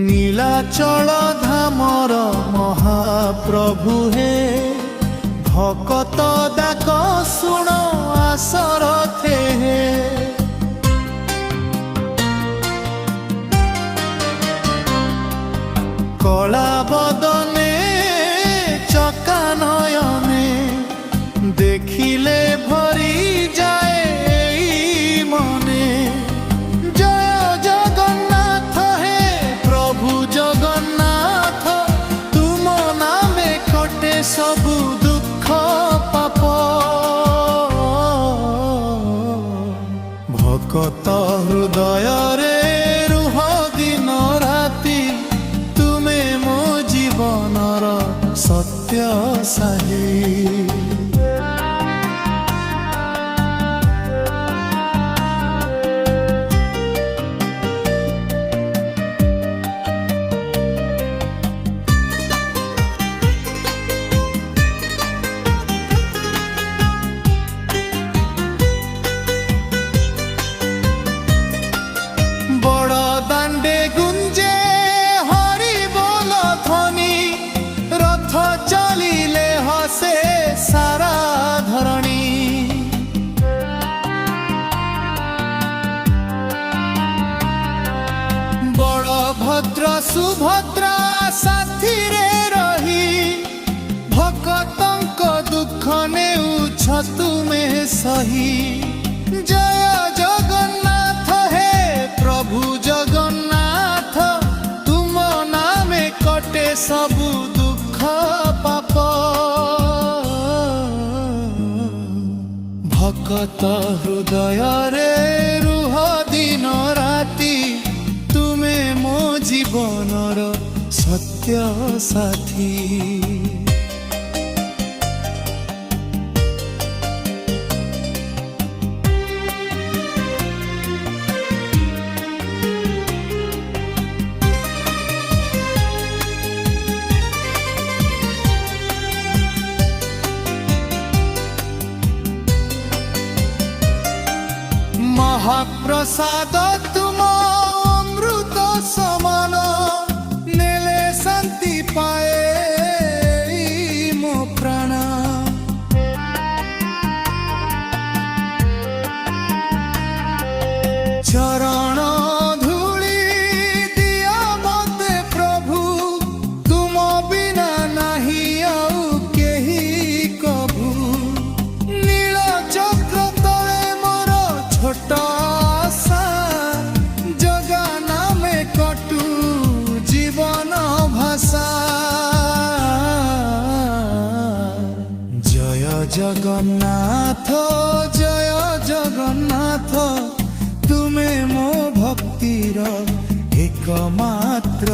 নীলাচল ধামর মহাপ্রভু হে ভকত ডাক শুণ আসরথে হে কলা বদনে চকা নয়নে দেখিলে ভরি যায় এই মনে জয় জগন্নাথ হে প্রভু জগন্নাথ তুম নামে কটে সবু দুঃখ পাপ ভকত হৃদয়রে রুহ দিন রাতি তুমে মো জীবনর সত্য সাহী সারা ধরণী বড় ভদ্র সুভদ্রা সাথীরে রহি ভকতঙ্ক দুঃখ নেউছ তুমে সহি জয় জগন্নাথ হে প্রভু জগন্নাথ তুম নামে কটে সবু দুঃখ পাপ ভকত হৃদয়রে রুহ দিন রাতি তুমে মো জীবনর সত্য সাথী মহাপ্রসাদ তুম অমৃত সমান নেলে শান্তি পায়ে মো প্রাণ চরণ ধূলি দিয়া মতে প্রভু তুম বিনা নাহি আউ কেহি কভু নীল চক্র তলে মোর ছোট জগন্নাথ জয় জগন্নাথ তুমে মো ভক্তির একমাত্র